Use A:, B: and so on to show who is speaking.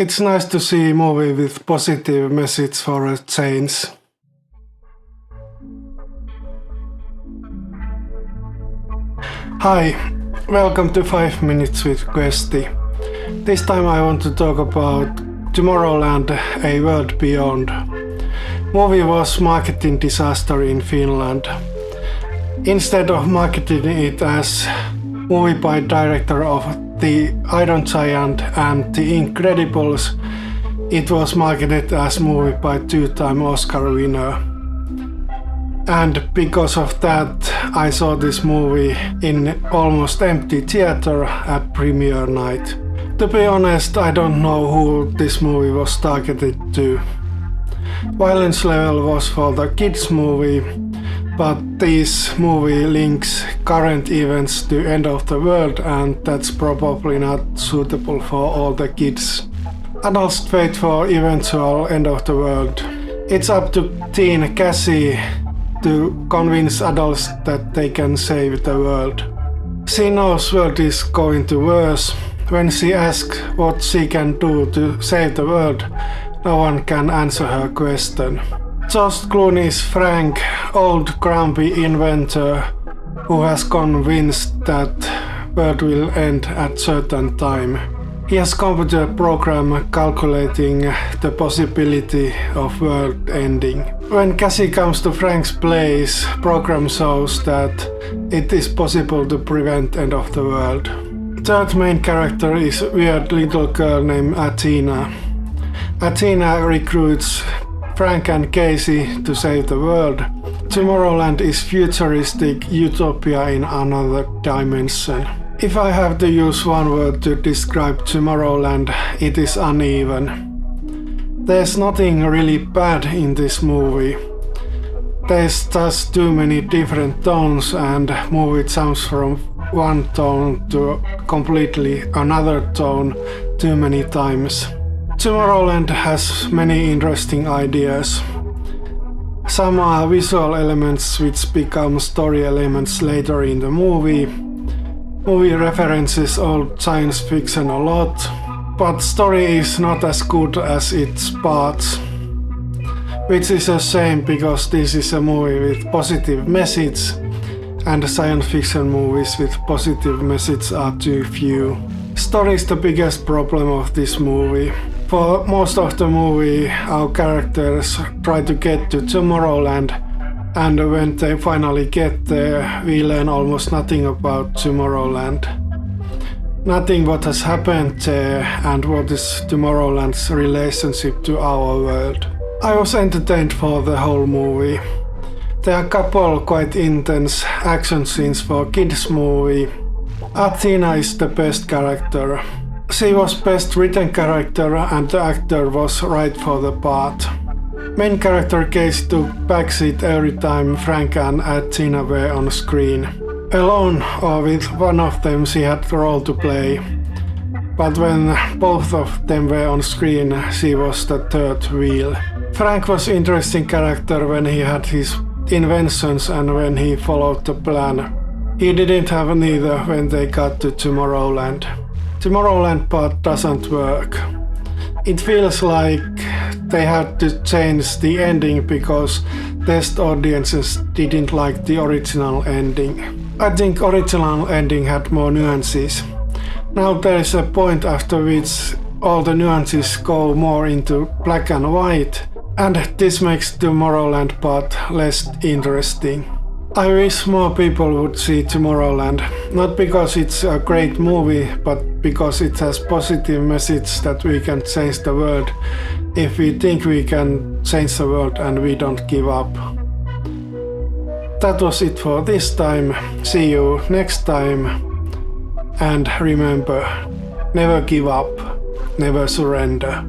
A: It's nice to see a movie with positive message for a change. Hi, welcome to 5 Minutes with Kvesti. This time I want to talk about Tomorrowland, A World Beyond. Movie was marketing disaster in Finland. Instead of marketing it as movie by director of The Iron Giant and The Incredibles, it was marketed as movie by two-time Oscar winner. And because of that, I saw this movie in almost empty theater at premiere night. To be honest, I don't know who this movie was targeted to. Violence level was for the kids movie, but this movie links current events to end of the world, and that's probably not suitable for all the kids. Adults wait for eventual end of the world. It's up to teen Kvesti to convince adults that they can save the world. She knows world is going to worse. When she asks what she can do to save the world, no one can answer her question. George Clooney's Frank, old grumpy inventor who has convinced that world will end at certain time. He has computer program calculating the possibility of world ending. When Cassie comes to Frank's place, program shows that it is possible to prevent end of the world. Third main character is a weird little girl named Athena. Athena recruits Frank and Casey to save the world. Tomorrowland is futuristic utopia in another dimension. If I have to use one word to describe Tomorrowland, it is uneven. There's nothing really bad in this movie. There's just too many different tones, and movie jumps from one tone to completely another tone too many times. Tomorrowland has many interesting ideas. Some are visual elements which become story elements later in the movie. Movie references old science fiction a lot, but story is not as good as its parts. Which is a shame, because this is a movie with positive message, and science fiction movies with positive message are too few. Story is the biggest problem of this movie. For most of the movie, our characters try to get to Tomorrowland, and when they finally get there, we learn almost nothing about Tomorrowland. Nothing what has happened there and what is Tomorrowland's relationship to our world. I was entertained for the whole movie. There are a couple quite intense action scenes for kids movie. Athena is the best character. She was best written character, and the actor was right for the part. Main character Casey took backseat every time Frank and Athena were on screen. Alone or with one of them, she had a role to play. But when both of them were on screen, she was the third wheel. Frank was interesting character when he had his inventions and when he followed the plan. He didn't have neither when they got to Tomorrowland. Tomorrowland part doesn't work. It feels like they had to change the ending because test audiences didn't like the original ending. I think original ending had more nuances. Now there is a point after which all the nuances go more into black and white, and this makes Tomorrowland part less interesting. I wish more people would see Tomorrowland, not because it's a great movie, but because it has positive message that we can change the world if we think we can change the world and we don't give up. That was it for this time. See you next time. And remember, never give up, never surrender.